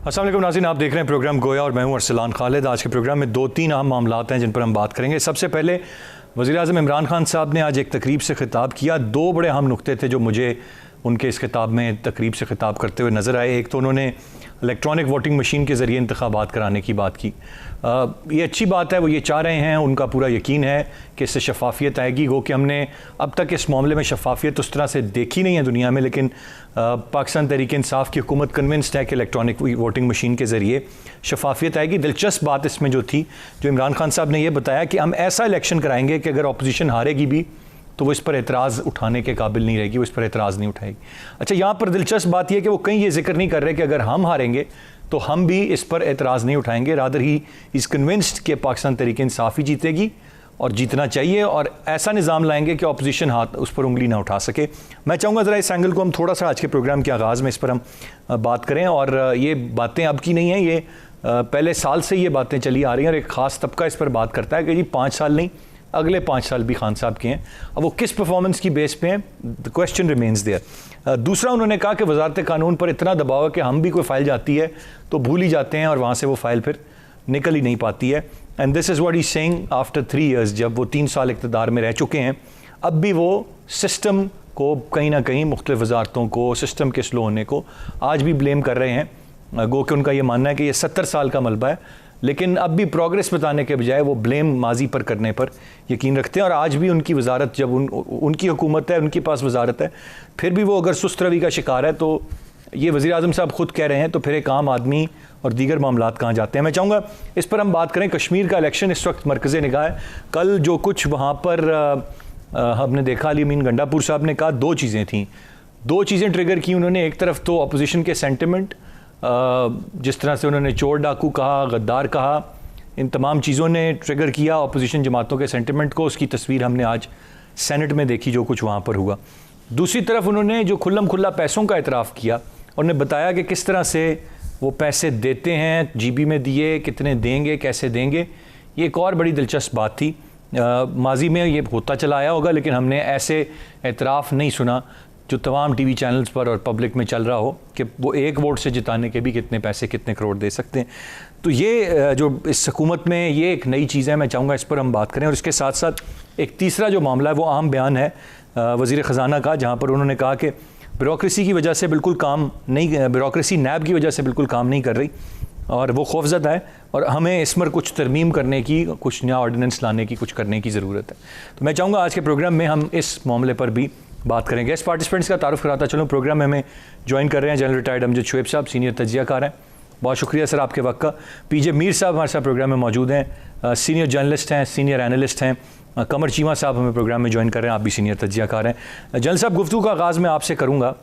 अस्सलाम वालेकुम नाज़रीन, आप देख रहे हैं प्रोग्राम गोया और मैं हूं अरसलान खालिद। आज के प्रोग्राम में 2-3 अहम मामलात हैं जिन पर हम बात करेंगे। सबसे पहले वज़ीर-ए-आज़म इमरान खान साहब ने आज एक तकरीब से ख़िताब किया। 2 बड़े अहम नुक्ते थे जो मुझे उनके इस खिताब में तकरीब से ख़िताब करते हुए नज़र आए। एक तो उन्होंने इलेक्ट्रॉनिक वोटिंग मशीन के ज़रिए इंतखाबात कराने की बात की। ये अच्छी बात है, वो ये चाह रहे हैं, उनका पूरा यकीन है कि इससे शफाफियत आएगी। गो कि हमने अब तक इस मामले में शफाफियत उस तरह से देखी नहीं है दुनिया में, लेकिन पाकिस्तान तहरीक-ए-इंसाफ की हुकूमत कन्विंस्ड है कि इलेक्ट्रॉनिक वोटिंग मशीन के ज़रिए शफाफियत आएगी। दिलचस्प बात इसमें जो थी, जो इमरान खान साहब ने यह बताया कि हम ऐसा इलेक्शन कराएंगे कि अगर अपोजिशन हारेगी भी तो वो इस पर एतराज़ उठाने के काबिल नहीं रहेगी, वो इस पर एतराज़ नहीं उठाएगी। अच्छा, यहाँ पर दिलचस्प बात यह है कि वो कहीं ये जिक्र नहीं कर रहे कि अगर हम हारेंगे तो हम भी इस पर एतराज़ नहीं उठाएंगे। रादर ही इज़ कन्विंस्ड कि पाकिस्तान तहरीक-ए-इंसाफ ही जीतेगी और जीतना चाहिए, और ऐसा निज़ाम लाएंगे कि अपोजिशन हाथ उस पर उंगली ना उठा सके। मैं चाहूँगा ज़रा इस एंगल को हम थोड़ा सा आज के प्रोग्राम के आगाज़ में इस पर हम बात करें। और ये बातें अब की नहीं हैं, ये पहले साल से ये बातें चली आ रही हैं और एक ख़ास तबका इस पर बात करता है कि जी 5 साल नहीं, अगले 5 साल भी खान साहब के हैं। अब वो किस परफॉर्मेंस की बेस पे हैं, द क्वेश्चन रिमेन्स देयर। दूसरा, उन्होंने कहा कि वजारत कानून पर इतना दबाव है कि हम भी कोई फ़ाइल जाती है तो भूल ही जाते हैं और वहाँ से वो फ़ाइल फिर निकल ही नहीं पाती है। And this is what he saying after 3 years, जब वो 3 साल इक़्तिदार में रह चुके हैं, अब भी वो सिस्टम को कहीं ना कहीं मुख्तलिफ़ वजारतों को, सिस्टम के स्लो होने को आज भी ब्लेम कर रहे हैं। गो कि उनका ये मानना है कि ये 70 साल का मलबा है, लेकिन अब भी प्रोग्रेस बताने के बजाय वो ब्लेम माजी पर करने पर यकीन रखते हैं। और आज भी उनकी वजारत, जब उनकी हुकूमत है, उनके पास वजारत है, फिर भी वो अगर सुस्त रवि का शिकार है तो ये वज़ीर-ए-आज़म साहब खुद कह रहे हैं, तो फिर एक आम आदमी और दीगर मामलात कहाँ जाते हैं। मैं चाहूँगा इस पर हम बात करें। कश्मीर का इलेक्शन इस वक्त मरकज़े निगाह है। कल जो कुछ वहाँ पर हमने देखा, अली अमीन गंडापुर साहब ने कहा 2 चीज़ें थीं, 2 चीज़ें ट्रिगर की उन्होंने। एक तरफ तो अपोजिशन के सेंटिमेंट, जिस तरह से उन्होंने चोर डाकू कहा, गद्दार कहा, इन तमाम चीज़ों ने ट्रिगर किया अपोजिशन जमातों के सेंटिमेंट को। उसकी तस्वीर हमने आज सेनेट में देखी, जो कुछ वहाँ पर हुआ। दूसरी तरफ उन्होंने जो खुल्लम खुल्ला पैसों का एतराफ़ किया, उन्होंने बताया कि किस तरह से वो पैसे देते हैं, जीबी में दिए, कितने देंगे, कैसे देंगे। ये एक और बड़ी दिलचस्प बात थी। माजी में ये होता चला आया होगा, लेकिन हमने ऐसे एतराफ़ नहीं सुना जो तमाम टीवी चैनल्स पर और पब्लिक में चल रहा हो कि वो एक वोट से जिताने के भी कितने पैसे, कितने करोड़ दे सकते हैं। तो ये जो इस हुकूमत में ये एक नई चीज़ है, मैं चाहूँगा इस पर हम बात करें। और इसके साथ साथ एक तीसरा जो मामला है वो अहम बयान है वज़ीर ख़ज़ाना का, जहाँ पर उन्होंने कहा कि ब्यूरोक्रेसी की वजह से बिल्कुल काम नहीं, ब्यूरोक्रेसी नैब की वजह से बिल्कुल काम नहीं कर रही और वो खौफज़दा है और हमें इस पर कुछ तरमीम करने की, कुछ नया ऑर्डिनेंस लाने की, कुछ करने की ज़रूरत है। तो मैं चाहूँगा आज के प्रोग्राम में हम इस मामले पर भी बात करें। गेस्ट पार्टिसिपेंट्स का तारुफ कराता चलूँ। प्रोग्राम में हमें ज्वाइन कर रहे हैं जनरल रिटायर्ड अमजद शुएब साहब, सीनियर तज्ज़ियाकार हैं। बहुत शुक्रिया सर आपके वक्त का। पीजे मीर साहब हमारे साथ प्रोग्राम में मौजूद हैं, सीनियर जर्नलिस्ट हैं, सीनियर एनालिस्ट हैं। कमर चीमा साहब हमें प्रोग्राम में ज्वाइन कर रहे हैं, आप भी सीनियर तज्ज़ियाकार हैं। जनरल साहब, गुफ्तगू का आगाज़ मैं आपसे करूँगा।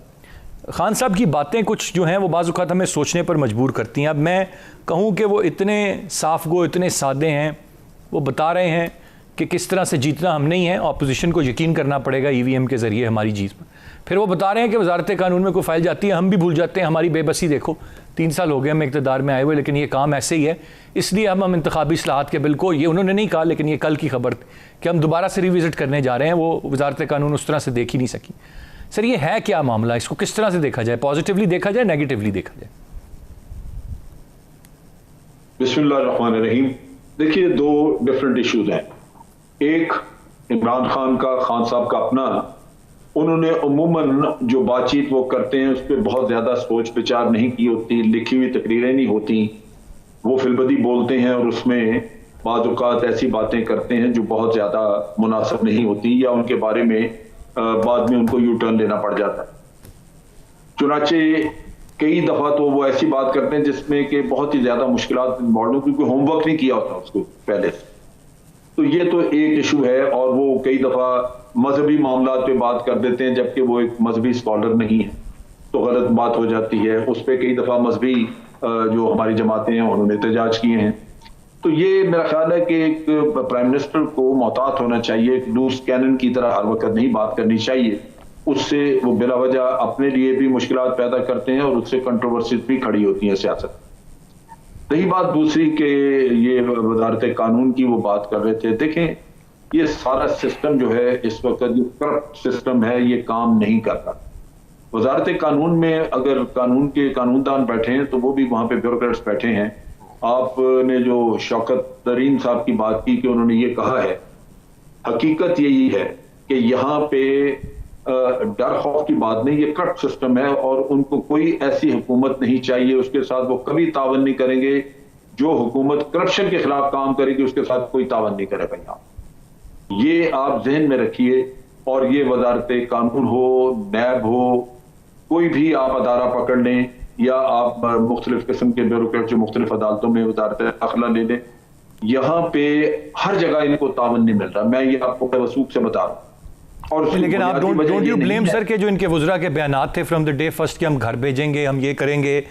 खान साहब की बातें कुछ जो हैं वो बाज़ औक़ात हमें सोचने पर मजबूर करती हैं। अब मैं कहूँ कि वो इतने साफ़ गो, इतने सादे हैं, वो बता रहे हैं कि किस तरह से जीतना हम नहीं है, अपोजिशन को यकीन करना पड़ेगा ईवीएम के ज़रिए हमारी जीत पर। फिर वो बता रहे हैं कि वजारत कानून में कोई फ़ाइल जाती है, हम भी भूल जाते हैं। हमारी बेबसी देखो, 3 साल हो गए हमें इक़्तिदार में आए हुए, लेकिन ये काम ऐसे ही है, इसलिए हम इंतखाबी इस्लाहात के बिल को, ये उन्होंने नहीं कहा लेकिन ये कल की खबर कि हम दोबारा से रिविज़िट करने जा रहे हैं, वो वजारत कानून उस तरह से देख ही नहीं सकी। सर, ये है क्या मामला, इसको किस तरह से देखा जाए, पॉजिटिवली देखा जाए, नेगेटिवली देखा जाए? बिस्मिल्लाहिर्रहमानिर्रहीम। देखिए, 2 डिफरेंट इश्यूज हैं। एक इमरान खान का, खान साहब का अपना, उन्होंने अमूमन जो बातचीत वो करते हैं उस पर बहुत ज़्यादा सोच विचार नहीं की होती, लिखी हुई तकरीरें नहीं होती, वो फिलबदी बोलते हैं और उसमें बाज़ औक़ात ऐसी बातें करते हैं जो बहुत ज़्यादा मुनासिब नहीं होती या उनके बारे में बाद में उनको यू टर्न लेना पड़ जाता है। चुनाचे कई दफ़ा तो वो ऐसी बात करते हैं जिसमें कि बहुत ही ज़्यादा मुश्किलात इन्वॉल्व हो, क्योंकि होमवर्क नहीं किया होता उसको पहले से। तो ये तो एक इशू है। और वो कई दफ़ा मजहबी मामला पे बात कर देते हैं, जबकि वो एक मजहबी स्कॉलर नहीं है, तो गलत बात हो जाती है। उस पर कई दफ़ा मजहबी जो हमारी जमातें हैं उन्होंने एहतजाज किए हैं। तो ये मेरा ख्याल है कि एक प्राइम मिनिस्टर को मोहतात होना चाहिए, लूज कैनन की तरह हर वक्त नहीं बात करनी चाहिए। उससे वो बिला वजह अपने लिए भी मुश्किलात पैदा करते हैं और उससे कंट्रोवर्सी भी खड़ी होती है सियासत। रही बात दूसरी के ये वजारत कानून की वो बात कर रहे थे, देखें ये सारा सिस्टम जो है इस वक्त जो करप्ट सिस्टम है ये काम नहीं करता। वजारत कानून में अगर कानून के कानूनदान बैठे हैं तो वो भी वहां पे ब्यूरोक्रेट्स बैठे हैं। आपने जो शौकत तरीन साहब की बात की कि उन्होंने ये कहा है, हकीकत यही है कि यहाँ पे डर खौफ की बात नहीं, ये करप्ट सिस्टम है और उनको कोई ऐसी हुकूमत नहीं चाहिए, उसके साथ वो कभी तावन नहीं करेंगे। जो हुकूमत करप्शन के खिलाफ काम करेगी उसके साथ कोई तावन नहीं करेगा यहाँ। ये आप जहन में रखिए। और ये वजारत कानून हो, नैब हो, कोई भी आप अदारा पकड़ लें या आप मुख्तलिफ किस्म के ब्यूरोक्रेट जो मुख्तलिफ अदालतों में वजारत दाखिला ले लें, यहाँ पे हर जगह इनको तावन नहीं मिल रहा। मैं ये आपको वसूख से बता रहा हूँ। और लेकिन आप डोंट यू ब्लेम सर के जो इनके वुज़रा के बयानात थे फ्रॉम द डे फर्स्ट कि हम घर भेजेंगे, हम ये करेंगे,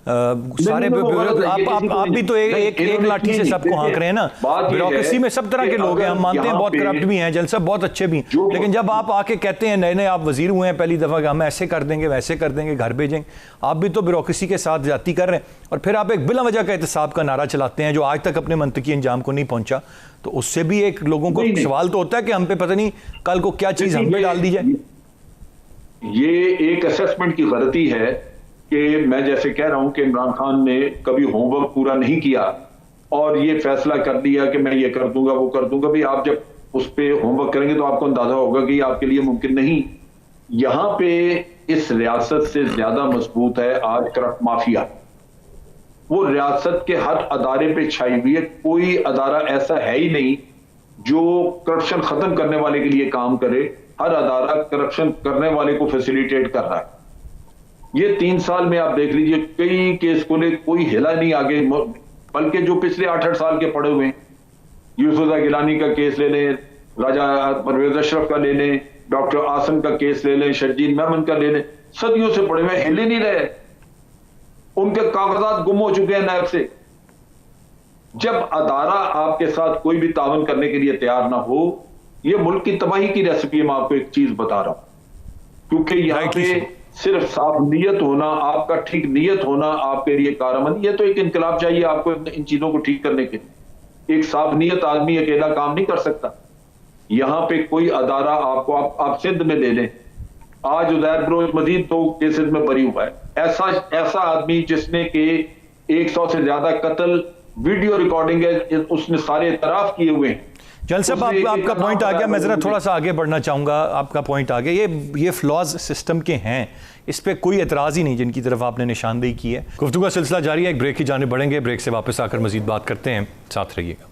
सारे आप भी तो एक लाठी से सबको हाँक रहे हैं ना। ब्यूरोक्रेसी में सब तरह के लोग हैं, हम मानते हैं बहुत करप्ट भी हैं, जलसा बहुत अच्छे भी हैं, लेकिन जब आप आके कहते हैं नए नए आप वजीर हुए हैं पहली दफा कि हम ऐसे कर देंगे वैसे कर देंगे, घर भेजेंगे, आप भी तो ब्यूरोक्रेसी के साथ ज्यादती कर रहे हैं। और फिर आप एक बिला वजह का एहतसाब का नारा चलाते हैं जो आज तक अपने मंतकी अंजाम को नहीं पहुंचा। तो उससे भी एक लोगों को सवाल तो होता है कि हम पे पता नहीं कल को क्या चीज हम पे डाल दी जाए। ये एक असेसमेंट की गलती है कि मैं जैसे कह रहा हूं कि इमरान खान ने कभी होमवर्क पूरा नहीं किया और ये फैसला कर दिया कि मैं ये कर दूंगा वो कर दूंगा। भाई आप जब उस पे होमवर्क करेंगे तो आपको अंदाजा होगा कि आपके लिए मुमकिन नहीं। यहां पे इस रियासत से ज्यादा मजबूत है आज करप्ट माफिया। वो रियासत के हर अदारे पे छाई हुई है, कोई अदारा ऐसा है ही नहीं जो करप्शन खत्म करने वाले के लिए काम करे। हर अदारा करप्शन करने वाले को फैसिलिटेट कर रहा है। ये 3 साल में आप देख लीजिए कई केस को ले कोई हिला नहीं आगे, बल्कि जो पिछले 8-8 साल के पड़े हुए हैं, यूसुफ गिलानी का केस ले लें, राजा परवेज अशरफ का ले लें, डॉक्टर आसम का केस ले लें, शर्जील मेमन का ले लें, सदियों से पड़े हुए, हिले नहीं रहे, उनके कागजात गुम हो चुके हैं नैब से। जब अदारा आपके साथ कोई भी तावन करने के लिए तैयार ना हो, यह मुल्क की तबाही की रेसिपी। मैं आपको एक चीज बता रहा हूं, क्योंकि यहां पे सिर्फ साफ नीयत होना, आपका ठीक नीयत होना आपके लिए कारआमद। ये तो एक इनकलाब चाहिए आपको इन चीजों को ठीक करने के लिए। एक साफ नीयत आदमी अकेला काम नहीं कर सकता। यहां पे कोई अदारा आपको आप सिंध में ले लें, आज उदैर बलोच मजीद 2 केसेस में बरी हुआ है। ऐसा आदमी जिसने के 100 से ज्यादा कत्ल वीडियो रिकॉर्डिंग है, उसने सारे इतराफ किए हुए हैं। जल साहब आपका पॉइंट आ गया, मैं ज़रा थोड़ा सा आगे बढ़ना चाहूँगा। आपका पॉइंट आ गया, ये फ्लॉज सिस्टम के हैं, इस पर कोई एतराज़ ही नहीं जिनकी तरफ आपने निशानदेही की है। गुफ्तगू का सिलसिला जारी है, एक ब्रेक की जाने बढ़ेंगे, ब्रेक से वापस आकर मजीद बात करते हैं, साथ रहिएगा।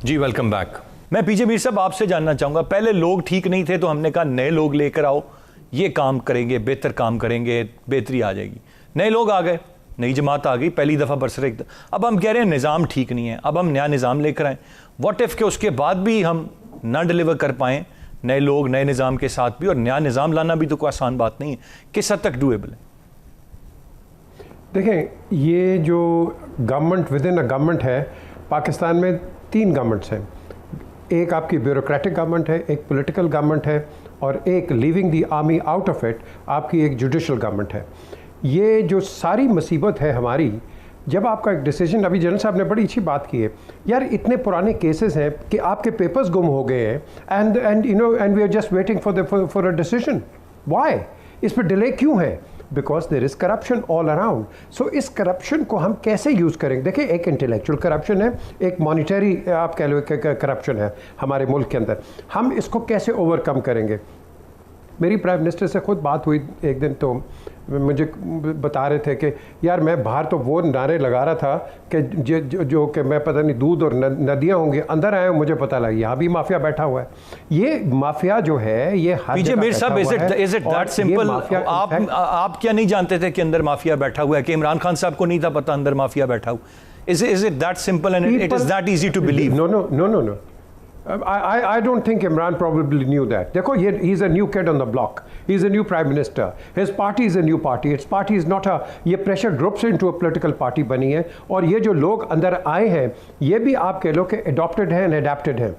जी वेलकम बैक। मैं पीजे मीर साहब आपसे जानना चाहूँगा, पहले लोग ठीक नहीं थे तो हमने कहा नए लोग लेकर आओ, ये काम करेंगे, बेहतर काम करेंगे, बेहतरी आ जाएगी। नए लोग आ गए, नई जमात आ गई, पहली दफ़ा बरसरे। अब हम कह रहे हैं निज़ाम ठीक नहीं है, अब हम नया निज़ाम लेकर आएँ। व्हाट इफ़ के उसके बाद भी हम ना डिलीवर कर पाएँ, नए लोग नए निज़ाम के साथ भी, और नया निज़ाम लाना भी तो कोई आसान बात नहीं है। किस हद तक डूएबल है? देखें, ये जो government with in a government है, पाकिस्तान में 3 गवर्नमेंट्स हैं। एक आपकी ब्यूरोक्रेटिक गवर्नमेंट है, एक पॉलिटिकल गवर्नमेंट है, और एक leaving the army out of it आपकी एक जुडिशल गवर्नमेंट है। ये जो सारी मुसीबत है हमारी, जब आपका एक डिसीजन, अभी जनरल साहब ने बड़ी अच्छी बात की है, यार इतने पुराने केसेस हैं कि आपके पेपर्स गुम हो गए हैं, and you know and we are just waiting for a decision. Why? इस पर डिले क्यों है? Because there is corruption all around. So इस करप्शन को हम कैसे यूज़ करेंगे? देखिए, एक इंटेलेक्चुअल करप्शन है, एक मॉनिटरी आप कह लो करप्शन है हमारे मुल्क के अंदर। हम इसको कैसे ओवरकम करेंगे? मेरी प्राइम मिनिस्टर से खुद बात हुई एक दिन, तो मुझे बता रहे थे कि यार मैं बाहर तो वो नारे लगा रहा था कि जो कि मैं पता नहीं दूध और नदियाँ होंगी, अंदर आए मुझे पता लगा यहाँ भी माफिया बैठा हुआ है। ये माफिया जो है ये हर जगह बैठा हुआ है। Is it that simple? आप क्या नहीं जानते थे कि अंदर माफिया बैठा हुआ है? कि इमरान खान साहब को नहीं था पता अंदर माफिया बैठा हुआ? Is it that simple and it is that easy to believe? No no no no no I don't think Imran probably knew that. देखो ये he's a new kid on the block. He's a new prime minister. His party is a new party. Its party is not a ये pressure groups into a political party बनी है और ये जो लोग अंदर आए हैं ये भी आप कह लो कि adopted हैं and adapted हैं.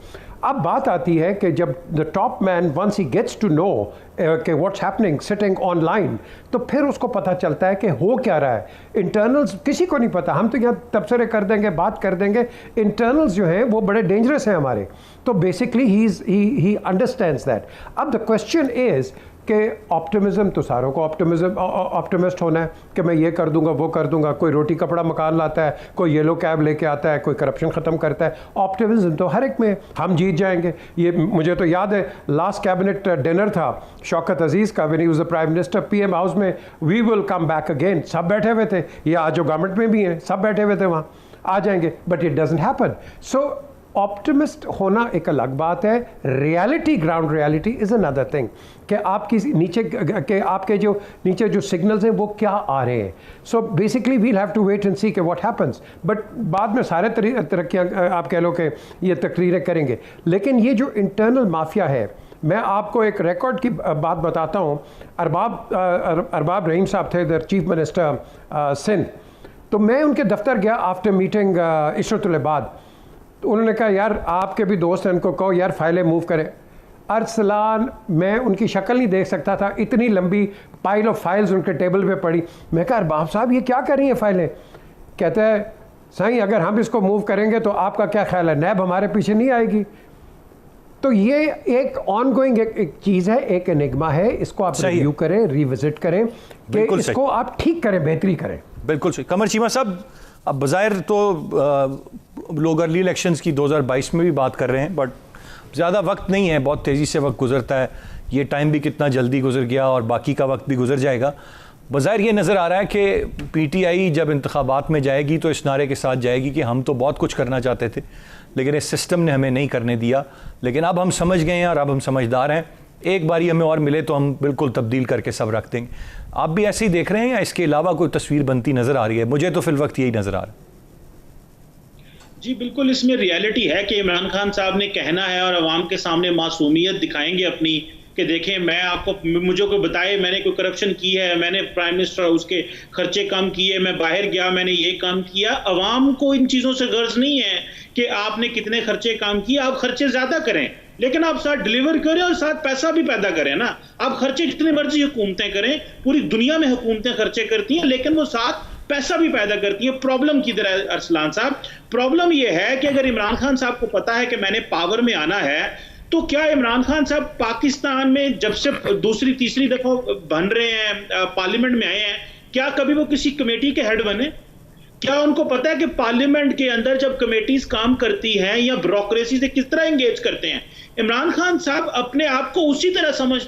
अब बात आती है कि जब the top man once he gets to know कि व्हाट्स हैपनिंग सिटिंग ऑनलाइन तो फिर उसको पता चलता है कि हो क्या रहा है. इंटरनल्स किसी को नहीं पता. हम तो यहाँ तबसरे कर देंगे, बात कर देंगे. इंटरनल्स जो हैं वो बड़े डेंजरस हैं हमारे. तो बेसिकली ही अंडरस्टैंड्स दैट. अब द क्वेश्चन इज़ कि ऑप्टिमिज्म तो सारों को ऑप्टिमिस्ट होना है कि मैं ये कर दूंगा वो कर दूंगा. कोई रोटी कपड़ा मकान लाता है, कोई येलो कैब लेके आता है, कोई करप्शन ख़त्म करता है. ऑप्टिमिज्म तो हर एक में हम जीत जाएंगे. ये मुझे तो याद है लास्ट कैबिनेट डिनर था शौकत अजीज़ का when he was the prime minister PM house में. We will come back again. सब बैठे हुए थे. ये आज जो गवर्नमेंट में भी हैं सब बैठे हुए थे वहाँ. आ जाएंगे but it doesn't happen. So optimist होना एक अलग बात है. Reality, ground reality is another thing कि आपकी नीचे के आपके जो नीचे जो सिग्नल्स हैं वो क्या आ रहे हैं. So basically we'll have to wait and see के व्हाट हैपन्स. बट बाद में सारे तरक्कियाँ आप कह लो कि ये तकरीरें करेंगे. लेकिन ये जो इंटरनल माफिया है, मैं आपको एक रिकॉर्ड की बात बताता हूँ. अरबाब रहीम साहब थे इधर चीफ मिनिस्टर सिंध. तो मैं उनके दफ्तर गया आफ्टर मीटिंग इशरतुल इबाद. तो उन्होंने कहा यार आपके भी दोस्त हैं, उनको कहो यार फाइलें मूव करें. अरसलान, मैं उनकी शक्ल नहीं देख सकता था, इतनी लंबी पाइल ऑफ फाइल्स उनके टेबल पे पड़ी. मैं कहा अरबाब साहब ये क्या कर रही हैं फाइलें. कहते हैं साईं अगर हम इसको मूव करेंगे तो आपका क्या ख्याल है, नैब हमारे पीछे नहीं आएगी. तो ये एक ऑनगोइंग एक चीज़ है, एक एनिग्मा है. इसको आप रिव्यू करें, रिविजिट करें कि इसको आप ठीक करें, बेहतरी करें. बिल्कुल सही. कमर चीमा साहब, अब बज़ाहिर तो लोग अर्ली इलेक्शंस की 2022 में भी बात कर रहे हैं, बट ज़्यादा वक्त नहीं है, बहुत तेज़ी से वक्त गुजरता है. ये टाइम भी कितना जल्दी गुजर गया और बाकी का वक्त भी गुजर जाएगा. बज़ाहिर ये नज़र आ रहा है कि पीटीआई जब इंतखाबात में जाएगी तो इस नारे के साथ जाएगी कि हम तो बहुत कुछ करना चाहते थे लेकिन इस सिस्टम ने हमें नहीं करने दिया. लेकिन अब हम समझ गए हैं और अब हम समझदार हैं. एक बारी हमें और मिले तो हम बिल्कुल तब्दील करके सब रख देंगे. आप भी ऐसे ही देख रहे हैं या इसके अलावा कोई तस्वीर बनती नज़र आ रही है? मुझे तो फिल वक्त यही नज़र आ रहा है. जी बिल्कुल, इसमें रियलिटी है कि इमरान खान साहब ने कहना है और अवाम के सामने मासूमियत दिखाएंगे अपनी कि देखें मैं आपको, मुझे कोई बताए मैंने कोई करप्शन की है, मैंने प्राइम मिनिस्टर उसके खर्चे कम किए, मैं बाहर गया मैंने ये काम किया. अवाम को इन चीज़ों से गर्ज नहीं है कि आपने कितने खर्चे काम किए. आप खर्चे ज़्यादा करें लेकिन आप साथ डिलीवर करें और साथ पैसा भी पैदा करें ना. आप खर्चे जितने मर्जी हुकूमतें करें, पूरी दुनिया में हुकूमतें खर्चे करती हैं लेकिन वो साथ पैसा भी पैदा करती है. प्रॉब्लम किधर है अरसलान साहब? प्रॉब्लम यह है कि अगर इमरान खान साहब को पता है कि मैंने पावर में आना है तो क्या इमरान खान साहब पाकिस्तान में जब से दूसरी तीसरी दफा बन रहे हैं, पार्लियामेंट में आए हैं, क्या कभी वो किसी कमेटी के हेड बने? क्या उनको पता है कि पार्लियामेंट के अंदर जब कमेटीज काम करती हैं या ब्यूरोक्रेसी से किस तरह एंगेज करते हैं? इमरान खान साहब अपने आप को उसी तरह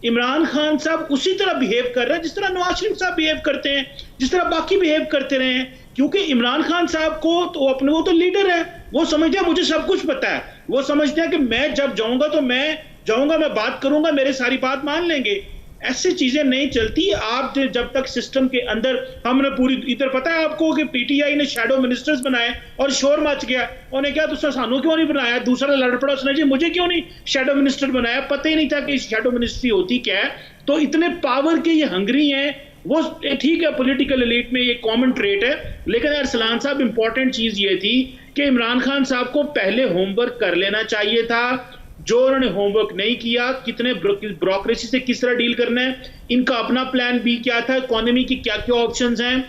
इमरान खान साहब उसी तरह बिहेव कर रहे हैं जिस तरह नवाज शरीफ साहब बिहेव करते हैं, जिस तरह बाकी बिहेव करते रहे हैं. क्योंकि इमरान खान साहब को तो अपने, वो तो लीडर है, वो समझते हैं मुझे सब कुछ पता है. वो समझते हैं कि मैं जब जाऊंगा तो मैं बात करूंगा, मेरे सारी बात मान लेंगे. ऐसी चीजें नहीं चलती. आप जब तक सिस्टम के अंदर, हमने पूरी इधर पता है आपको कि पीटीआई ने शैडो मिनिस्टर्स बनाए और शोर मच गया. उन्हें क्या दूसरा सानू क्यों नहीं बनाया? दूसरा लड़ पड़ा उसने, जी मुझे क्यों नहीं शैडो मिनिस्टर बनाया? पता ही नहीं था कि शैडो मिनिस्ट्री होती क्या है. तो इतने पावर के ये हंगरी हैं. वो ठीक है, पॉलिटिकल एलीट में ये कॉमन ट्रेट है. लेकिन अरसलान साहब इंपॉर्टेंट चीज ये थी कि इमरान खान साहब को पहले होमवर्क कर लेना चाहिए था. जो उन्होंने होमवर्क नहीं किया, कितने ब्यूरोक्रेसी से किस तरह डील करना है, इनका अपना प्लान बी क्या था, इकोनॉमी की क्या क्या ऑप्शंस हैं,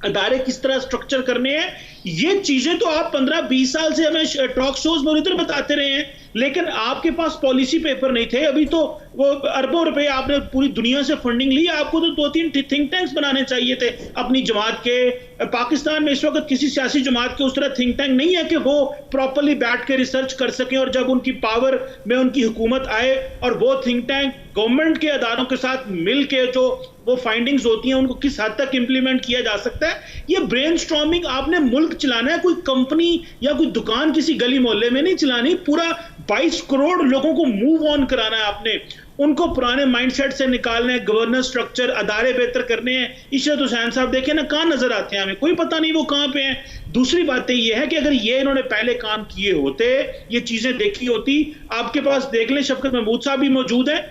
अदारे किस तरह स्ट्रक्चर करने हैं, ये चीजें तो आप 15-20 साल से हमें टॉक शोज में इधर बताते रहे हैं. लेकिन आपके पास पॉलिसी पेपर नहीं थे. अभी तो वो अरबों रुपए आपने पूरी दुनिया से फंडिंग ली. आपको तो 2-3 थिंक टैंक्स बनाने चाहिए थे अपनी जमात के. पाकिस्तान में इस वक्त किसी सियासी जमात के उस तरह थिंक टैंक नहीं है कि वो प्रॉपर्ली बैठ के रिसर्च कर सकें और जब उनकी पावर में उनकी हुकूमत आए और वो थिंक टैंक गवर्नमेंट के अदारों के साथ मिल के जो वो फाइंडिंग्स होती हैं उनको किस हद तक इंप्लीमेंट किया जा सकता है. ये ब्रेनस्टॉर्मिंग, आपने मुल्क चलाना है, कोई कंपनी या कोई दुकान किसी गली मोहल्ले में नहीं चलानी. पूरा 22 करोड़ लोगों को मूव ऑन कराना है आपने. उनको पुराने माइंडसेट से निकालने हैं, गवर्नेंस स्ट्रक्चर, अदारे बेहतर करने हैं। इशरत हुसैन साहब देखें ना, कहाँ नजर आते हैं हमें, कोई पता नहीं वो कहाँ पे हैं। दूसरी बात ये है कि अगर ये इन्होंने पहले काम किए होते, ये चीजें देखी होती, आपके पास देख लें शफकत महमूद साहब भी मौजूद हैं,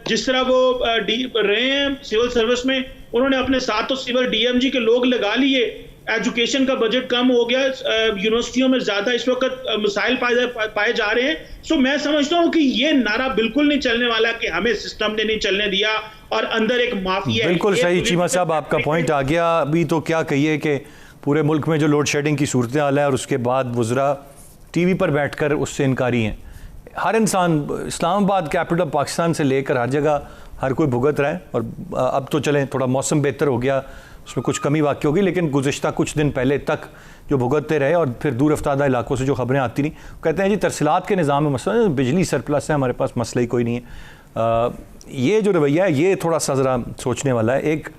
जिस तरह वो रहे हैं सिविल सर्विस में, उन्होंने अपने साथ तो सिविल डीएमजी के लोग लगा लिए, एजुकेशन का बजट कम हो गया, यूनिवर्सिटियों में ज्यादा इस वक्त मसाइल पाए जा रहे हैं। सो मैं समझता हूं कि ये नारा बिल्कुल नहीं चलने वाला कि हमें सिस्टम ने नहीं चलने दिया और अंदर एक माफिया। बिल्कुल सही चीमा साहब, आपका पॉइंट आ गया। अभी तो क्या कहिए कि पूरे मुल्क में जो लोड शेडिंग की सूरत हाल है और उसके बाद वज़रा टीवी पर बैठकर उससे इनकारी हैं। हर इंसान, इस्लामाबाद कैपिटल पाकिस्तान से लेकर हर जगह हर कोई भुगत रहा है। और अब तो चलें थोड़ा मौसम बेहतर हो गया, उसमें कुछ कमी वाक़ई होगी, लेकिन गुज़िश्ता कुछ दिन पहले तक जो भुगतते रहे और फिर दूर अफ्तादा इलाकों से जो खबरें आती रहीं, कहते हैं जी तरसीलात के निज़ाम में मसला, बिजली सरप्लस है हमारे पास, मसला ही कोई नहीं है। ये जो रवैया है ये थोड़ा सा ज़रा सोचने वाला है। एक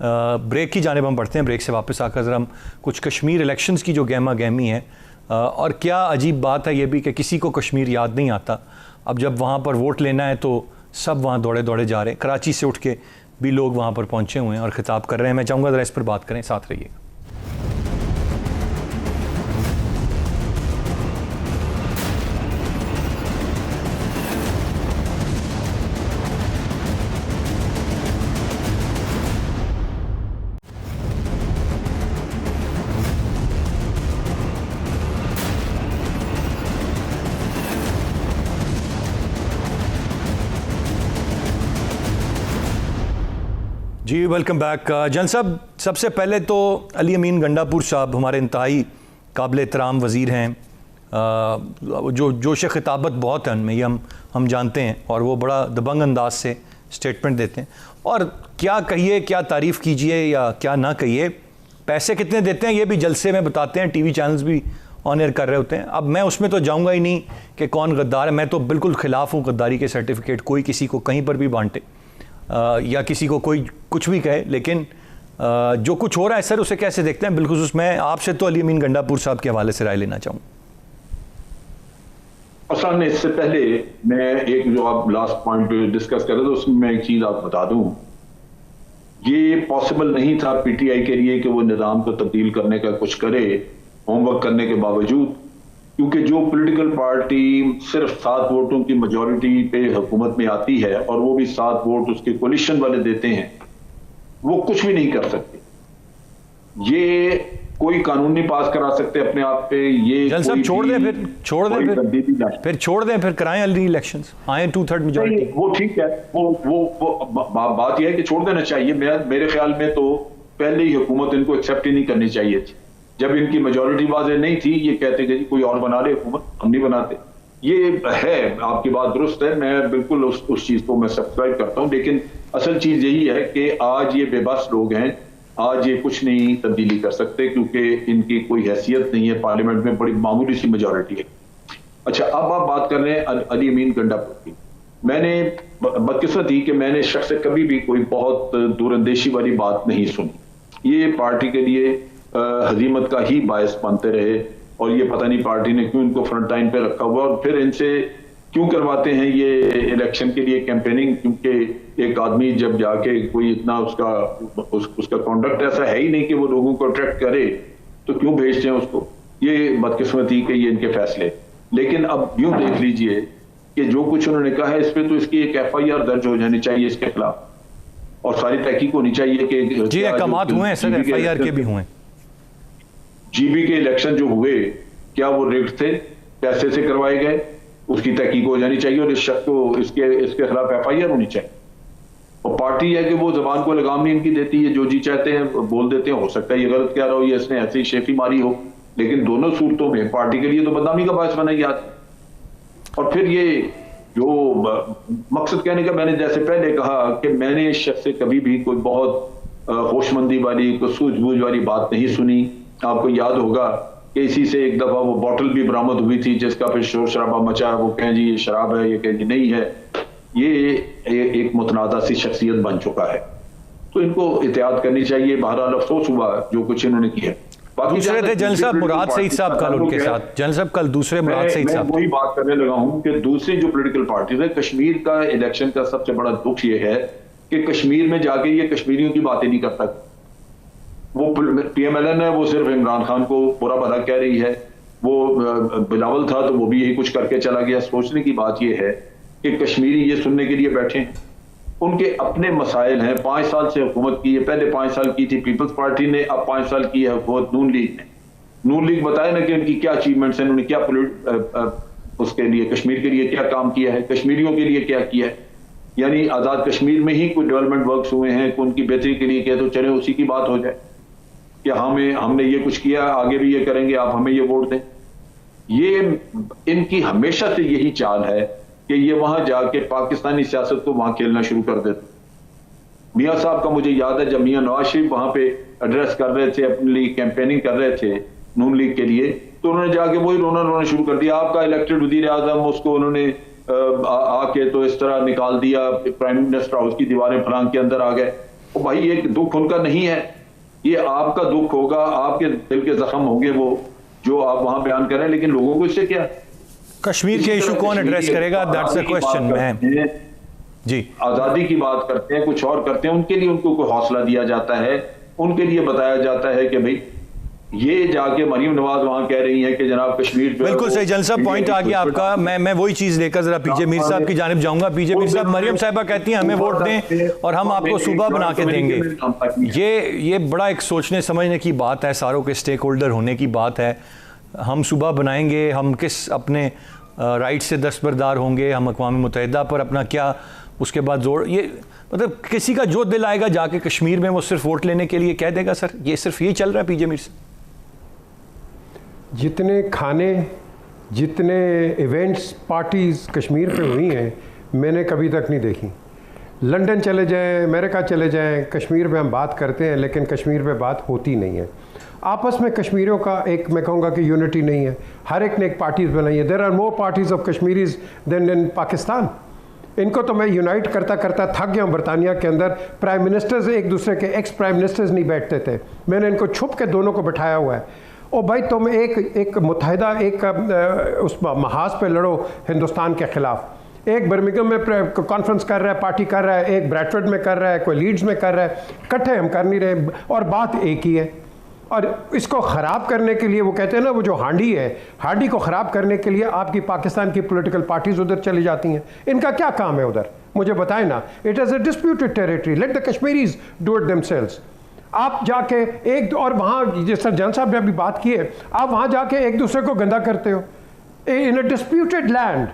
ब्रेक की जानिब हम बढ़ते हैं। ब्रेक से वापस आकर ज़रा हम कुछ कश्मीर इलेक्शंस की जो गहमा गहमी है, और क्या अजीब बात है ये भी कि किसी को कश्मीर याद नहीं आता। अब जब वहाँ पर वोट लेना है तो सब वहाँ दौड़े दौड़े जा रहे हैं। कराची से उठ के भी लोग वहाँ पर पहुँचे हुए हैं और ख़िताब कर रहे हैं। मैं चाहूँगा ज़रा इस पर बात करें, साथ रहिए। जी वेलकम बैक। जन साहब, सबसे पहले तो अली अमीन गंडापुर साहब हमारे इंतहाई काबिल एहतराम वज़ीर हैं, जो जोश ख़िताबत बहुत है उनमें, ये हम जानते हैं, और वो बड़ा दबंग अंदाज से स्टेटमेंट देते हैं। और क्या कहिए, क्या तारीफ़ कीजिए या क्या ना कहिए, पैसे कितने देते हैं ये भी जलसे में बताते हैं, टीवी चैनल्स भी ऑन एयर कर रहे होते हैं। अब मैं उसमें तो जाऊँगा ही नहीं कि कौन गद्दार है। मैं तो बिल्कुल ख़िलाफ़ हूँ गद्दारी के सर्टिफिकेट कोई किसी को कहीं पर भी बांटे या किसी को कोई कुछ भी कहे, लेकिन जो कुछ हो रहा है सर उसे कैसे देखते हैं? बिल्कुल मैं आपसे तो अली अमीन गंडापुर साहब के हवाले से राय लेना चाहूँ। असल में इससे पहले मैं एक जो आप लास्ट पॉइंट डिस्कस कर रहे थे उसमें मैं एक चीज आपको बता दूं, ये पॉसिबल नहीं था पीटीआई के लिए कि वो निज़ाम को तब्दील करने का कुछ करे होमवर्क करने के बावजूद, क्योंकि जो पॉलिटिकल पार्टी सिर्फ 7 वोटों की मेजॉरिटी पे हुकूमत में आती है और वो भी 7 वोट उसके कोलिशन वाले देते हैं, वो कुछ भी नहीं कर सकते। ये कोई कानून नहीं पास करा सकते अपने आप पे। ये जल साहब छोड़ दें, फिर छोड़ दें, फिर कराएं अली इलेक्शंस, आए 2/3 मेजॉरिटी। वो ठीक है, वो बात यह है कि छोड़ देना चाहिए। मेरे ख्याल में तो पहले ही हुकूमत इनको एक्सेप्ट ही नहीं करनी चाहिए थी। जब इनकी मेजॉरिटी वाज़ेह नहीं थी, ये कहते कि कोई और बना ले हुकूमत, हम नहीं बनाते। ये है, आपकी बात दुरुस्त है, मैं बिल्कुल उस चीज को मैं सब्सक्राइब करता हूं। लेकिन असल चीज यही है कि आज ये बेबस लोग हैं, आज ये कुछ नहीं तब्दीली कर सकते क्योंकि इनकी कोई हैसियत नहीं है। पार्लियामेंट में बड़ी मामूली सी मेजॉरिटी है। अच्छा, अब आप बात कर रहे हैं अली अमीन गंडापुर की। मैंने बदकिस्मती कि मैंने शख्स से कभी भी कोई बहुत दूरंदेशी वाली बात नहीं सुनी। ये पार्टी के लिए हजीमत का ही बायस बनते रहे और ये पता नहीं पार्टी ने क्यों इनको फ्रंट लाइन पे रखा हुआ और फिर इनसे क्यों करवाते हैं ये इलेक्शन के लिए कैंपेनिंग, क्योंकि एक आदमी जब जाके कोई इतना उसका कॉन्डक्ट ऐसा है ही नहीं कि वो लोगों को अट्रैक्ट करे, तो क्यों भेजते हैं उसको। ये बदकिस्मती के ये इनके फैसले। लेकिन अब यूं देख लीजिए कि जो कुछ उन्होंने कहा है इस पे तो इसकी एक FIR दर्ज हो जानी चाहिए इसके खिलाफ और सारी तहकीक होनी चाहिए कि जी अहकामात हुए हैं सर, FIR के भी हुए। GB के इलेक्शन जो हुए क्या वो रिग्ड थे, पैसे से करवाए गए, उसकी तहकीक हो जानी चाहिए और इस शख्स को इसके खिलाफ FIR होनी चाहिए। और पार्टी है कि वो जबान को लगाम नहीं इनकी देती है, जो जी चाहते हैं बोल देते हैं। हो सकता है ये गलत कह रहा हो या इसने ऐसी शेफी मारी हो, लेकिन दोनों सूरतों में पार्टी के लिए तो बदनामी का बायस बनाई जाती। और फिर ये जो मकसद कहने का, मैंने जैसे पहले कहा कि मैंने इस शख्स से कभी भी कोई बहुत होशमंदी वाली, कोई सूझबूझ वाली बात नहीं सुनी। आपको याद होगा कि इसी से एक दफा वो बोतल भी बरामद हुई थी जिसका फिर शोर शराबा मचा। वो कहें जी ये शराब है, ये कहें जी नहीं है। ये एक मुतनाज़ा सी शख्सियत बन चुका है, तो इनको एहतियात करनी चाहिए। बहरहाल अफसोस हुआ जो कुछ इन्होंने किया। दूसरे थे जनरल साहब मुराद सईद साहब कल उनके साथ, जनरल साहब कल दूसरे मुराद सईद साहब। वही बात करने लगा हूं कि दूसरी जो पॉलिटिकल पार्टीज है, कश्मीर का इलेक्शन का सबसे बड़ा दुख ये है कि कश्मीर में जाके ये कश्मीरियों की बातें नहीं करता। वो PMLN है, वो सिर्फ इमरान खान को बुरा भला कह रही है। वो बिलावल था तो वो भी यही कुछ करके चला गया। सोचने की बात ये है कि कश्मीरी ये सुनने के लिए बैठे हैं, उनके अपने मसाइल हैं। 5 साल से हुकूमत की है, पहले 5 साल की थी पीपल्स पार्टी ने, अब 5 साल की है हुकूमत नून लीग ने। नून लीग बताए ना कि उनकी क्या अचीवमेंट्स हैं, उन्होंने क्या उसके लिए कश्मीर के लिए क्या काम किया है, कश्मीरियों के लिए क्या किया है। यानी आज़ाद कश्मीर में ही कोई डेवलपमेंट वर्क्स हुए हैं, उनकी बेहतरी के लिए किया, तो चले उसी की बात हो जाए कि हमने ये कुछ किया, आगे भी ये करेंगे, आप हमें ये वोट दें। ये इनकी हमेशा से यही चाल है कि ये वहां जाके पाकिस्तानी सियासत को वहां खेलना शुरू कर देते। मियां साहब का मुझे याद है, जब मियां नवाज शरीफ वहां पे एड्रेस कर रहे थे, अपने लिए कैंपेनिंग कर रहे थे नून लीग के लिए, तो उन्होंने जाके वही रोना शुरू कर दिया। आपका इलेक्टेड वजीर आजम, उसको उन्होंने आके तो इस तरह निकाल दिया, प्राइम मिनिस्टर हाउस की दीवारें फलांग के अंदर आ गए। तो भाई एक दुख उनका नहीं है, ये आपका दुख होगा, आपके दिल के जख्म होंगे वो जो आप वहां बयान करें, लेकिन लोगों को इससे क्या। कश्मीर के इशू कौन एड्रेस करेगा, दैट्स अ क्वेश्चन। मैं जी आजादी की बात करते हैं, कुछ और करते हैं, उनके लिए उनको कोई हौसला दिया जाता है, उनके लिए बताया जाता है कि भाई ये जाके मरीम नवाज वहां कह रही है कि जनाब कश्मीर पे। बिल्कुल सही जनरल साहब, पॉइंट आ गया आपका। मैं वही चीज लेकर जरा पीजे मीर साहब की जानिब जाऊंगा। पीजे मीर साहब, मरियम साहिबा कहती हैं हमें वोट दें और हम आपको सूबा बना के देंगे। ये बड़ा एक सोचने समझने की बात है, सारों के स्टेक होल्डर होने की बात है। हम सूबा बनाएंगे, हम किस अपने राइट से दस्तबरदार होंगे, हम अक़वाम मुत्तहिदा पर अपना क्या उसके बाद जोड़, ये मतलब किसी का जो दिल आएगा जाके कश्मीर में वो सिर्फ वोट लेने के लिए कह देगा। सर ये सिर्फ यही चल रहा है पीजे मीर से। जितने खाने, जितने इवेंट्स, पार्टीज़ कश्मीर पे हुई हैं, मैंने कभी तक नहीं देखी। लंदन चले जाएं, अमेरिका चले जाएं, कश्मीर पे हम बात करते हैं लेकिन कश्मीर पे बात होती नहीं है। आपस में कश्मीरियों का एक, मैं कहूँगा कि यूनिटी नहीं है। हर एक ने एक पार्टीज़ बनाई है। There are more parties of Kashmiris than in Pakistan. इनको तो मैं यूनाइट करता करता थक गया हूँ। बरतानिया के अंदर प्राइम मिनिस्टर्स एक दूसरे के, एक्स प्राइम मिनिस्टर्स नहीं बैठते थे, मैंने इनको छुप के दोनों को बैठाया हुआ है। ओ भाई तुम एक मुत्तहिदा एक उस महाज पे लड़ो हिंदुस्तान के ख़िलाफ़। एक बर्मिंघम में कॉन्फ्रेंस कर रहा है, पार्टी कर रहा है, एक ब्रैडफोर्ड में कर रहा है, कोई लीड्स में कर रहा है, इकट्ठे हम कर नहीं रहे और बात एक ही है। और इसको ख़राब करने के लिए वो कहते हैं ना, वो जो हांडी है, हांडी को ख़राब करने के लिए आपकी पाकिस्तान की पॉलिटिकल पार्टीज़ उधर चली जाती हैं। इनका क्या काम है उधर, मुझे बताएं ना। It is a disputed territory, let the Kashmiris do it themselves. आप जाके एक और वहाँ, जिस तरह जन साहब ने अभी बात की है, आप वहाँ जाके एक दूसरे को गंदा करते हो in a disputed land.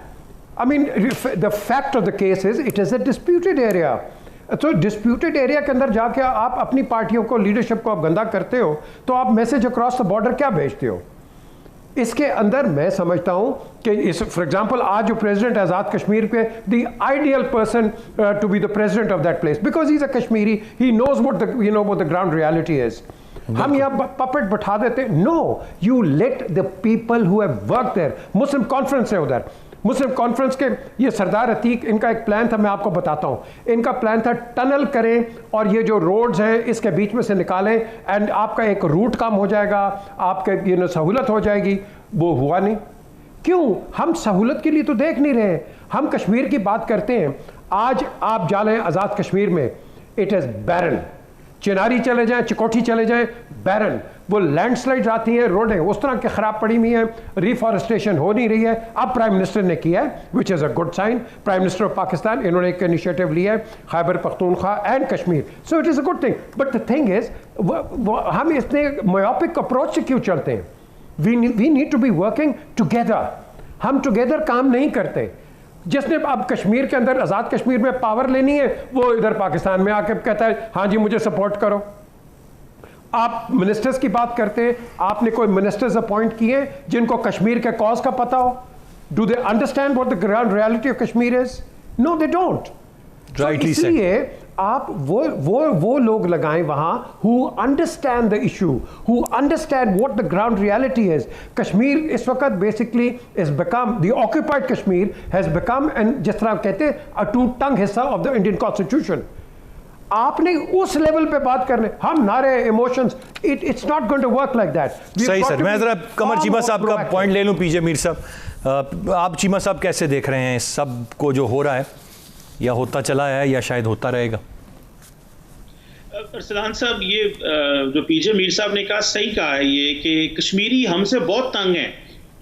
I mean the fact of the case is it is a disputed area. तो डिस्प्यूटेड एरिया के अंदर जाके आप अपनी पार्टियों को, लीडरशिप को आप गंदा करते हो, तो आप मैसेज अक्रॉस द बॉर्डर क्या भेजते हो? इसके अंदर मैं समझता हूं कि इस, फॉर एग्जांपल, आज जो प्रेसिडेंट आज़ाद कश्मीर के, the ideal person to be the president of that place, because he is a Kashmiri, he knows what the ground reality is. हम यहाँ पपेट बैठा देते। No, you let the people who have work there. Muslim conference है उधर, मुस्लिम conference के ये सरदार अतीक, इनका एक प्लान था, मैं आपको बताता हूँ। इनका प्लान था टनल करें और ये जो रोड्स हैं इसके बीच में से निकालें एंड आपका एक रूट काम हो जाएगा, आपके सहूलत हो जाएगी। वो हुआ नहीं। क्यों? हम सहूलत के लिए तो देख नहीं रहे, हम कश्मीर की बात करते हैं। आज आप जा लें आज़ाद कश्मीर में, इट इज़ बैरन। चिनारी चले जाएं, चिकोठी चले जाएं, बैरन। वो लैंडस्लाइड आती हैं, रोडें उस तरह के ख़राब पड़ी हुई हैं, रिफॉरेस्टेशन हो नहीं रही है। अब प्राइम मिनिस्टर ने किया है, which is a good sign. Prime minister of Pakistan, इन्होंने एक इनिशिएटिव लिया है, Khyber Pakhtunkhwa and Kashmir, so it is a good thing. But the thing is, हम इतने मायोपिक अप्रोच से क्यों चलते हैं? We need to be working together. हम टुगेदर काम नहीं करते। जिसने अब कश्मीर के अंदर, आज़ाद कश्मीर में पावर लेनी है, वो इधर पाकिस्तान में आके कहता है हाँ जी मुझे सपोर्ट करो। आप मिनिस्टर्स की बात करते हैं, आपने कोई मिनिस्टर्स अपॉइंट किए जिनको कश्मीर के कॉज का पता हो? Do they understand what the ground reality of Kashmir is? No, they don't. इसलिए आप वो लोग लगाएं वहां who understand the issue, who understand what the ground reality is. Kashmir इस वक्त basically is become, the occupied Kashmir has become, and जिस तरह कहते हैं, अ टू टंग हिस्सा ऑफ द इंडियन कॉन्स्टिट्यूशन। आपने उस लेवल पे बात करने, हम नारे emotions, it's not going to work like that. सही सर, मैं जरा कमर चीमा साहब का पॉइंट ले लूं। पीजे मीर साहब, आप चीमा साहब कैसे देख रहे हैं इस सब को जो हो रहा है, या होता चला है या शायद होता रहेगा? अरसलान साहब, ये जो पीजे मीर साहब ने कहा सही कहा है, ये कि कश्मीरी हमसे बहुत तंग हैं।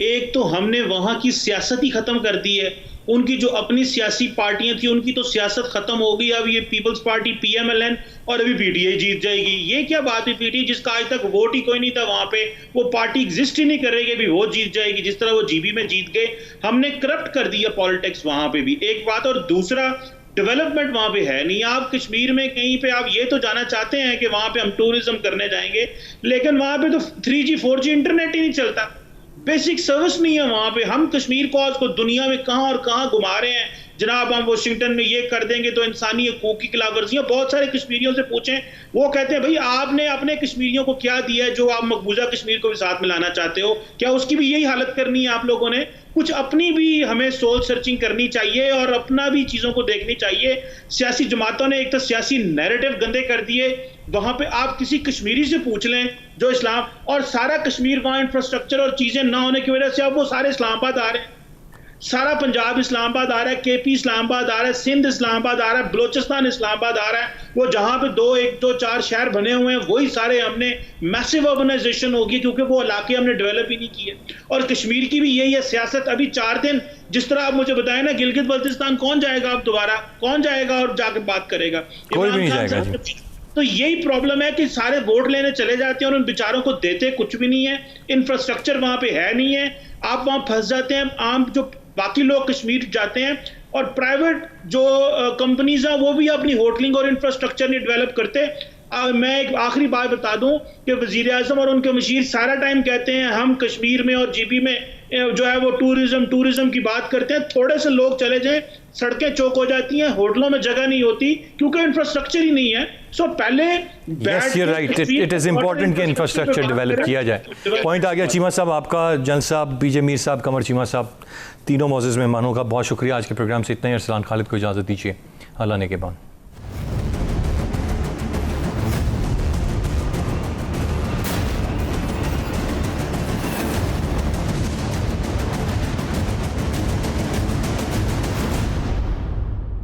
एक तो हमने वहाँ की सियासत ही ख़त्म कर दी है, उनकी जो अपनी सियासी पार्टियां थी उनकी तो सियासत खत्म हो गई। अब ये पीपल्स पार्टी PMLN और अभी PTI जीत जाएगी, ये क्या बात है? PTI जिसका आज तक वोट ही कोई नहीं था वहां पे, वो पार्टी एग्जिस्ट ही नहीं करेगी, अभी वो जीत जाएगी। जिस तरह वो GB में जीत गए, हमने करप्ट कर दिया पॉलिटिक्स वहां पे भी, एक बात। और दूसरा, डेवलपमेंट वहां पे है नहीं। आप कश्मीर में कहीं पे आप ये तो जाना चाहते हैं कि वहां पे हम टूरिज्म करने जाएंगे, लेकिन वहां पे तो 3G 4G इंटरनेट ही नहीं चलता, बेसिक सर्विस नहीं है वहां पे। हम कश्मीर को आज को दुनिया में कहां और कहां घुमा रहे हैं। जनाब, हम वाशिंगटन में ये कर देंगे तो इंसानी हकूक की खिलाफवर्जियां, बहुत सारे कश्मीरियों से पूछें, वो कहते हैं भाई आपने अपने कश्मीरियों को क्या दिया है जो आप मकबूजा कश्मीर को भी साथ मिलाना चाहते हो? क्या उसकी भी यही हालत करनी है आप लोगों ने? कुछ अपनी भी हमें सोल सर्चिंग करनी चाहिए और अपना भी चीज़ों को देखनी चाहिए। सियासी जमातों ने एक तो सियासी नैरेटिव गंदे कर दिए, वहां पे आप किसी कश्मीरी से पूछ लें जो इस्लाम, और सारा कश्मीर वहां इंफ्रास्ट्रक्चर और चीज़ें ना होने की वजह से अब वो सारे इस्लामाबाद आ रहे हैं, सारा पंजाब इस्लामाबाद आ रहा है, KP इस्लामाबाद आ रहा है, सिंध इस्लामाबाद आ रहा है, बलोचिस्तान इस्लामाबाद आ रहा है। वो जहां पे 1 2 4 शहर बने हुए हैं, वही सारे हमने मैसिव अर्बनाइजेशन होगी, क्योंकि वो इलाके हमने डेवलप ही नहीं किए। और कश्मीर की भी यही है सियासत। अभी 4 दिन, जिस तरह आप मुझे बताएं ना, गिलगित बल्तिस्तान कौन जाएगा अब दोबारा? कौन जाएगा और जाकर बात करेगा? कोई भी नहीं जाएगा जी। तो यही प्रॉब्लम है कि सारे वोट लेने चले जाते हैं और उन बेचारों को देते कुछ भी नहीं है। इंफ्रास्ट्रक्चर वहां पे है नहीं है, आप वहां फंस जाते हैं। आम जो बाकी लोग कश्मीर जाते हैं और प्राइवेट जो कंपनीज हैं वो भी अपनी होटलिंग और इंफ्रास्ट्रक्चर नहीं डेवलप करते। मैं एक आखिरी बात बता दूं कि वजीर आज़म और उनके मशीर सारा टाइम कहते हैं हम कश्मीर में और GB में जो है वो टूरिज्म की बात करते हैं। थोड़े से लोग चले जाएं, सड़कें चौक हो जाती हैं, होटलों में जगह नहीं होती क्योंकि इंफ्रास्ट्रक्चर ही नहीं है। सो पहले yes you right, it is important कि इंफ्रास्ट्रक्चर डेवलप किया जाए। पॉइंट आ गया चीमा साहब आपका, जन साहब, पीजे मीर साहब, कमर चीमा साहब, तीनों मौजूद मेहमानों का बहुत शुक्रिया। आज के प्रोग्राम से इतना ही। अरसलान खालिद को इजाज़त दीजिए, अल्लाह ने के बाद।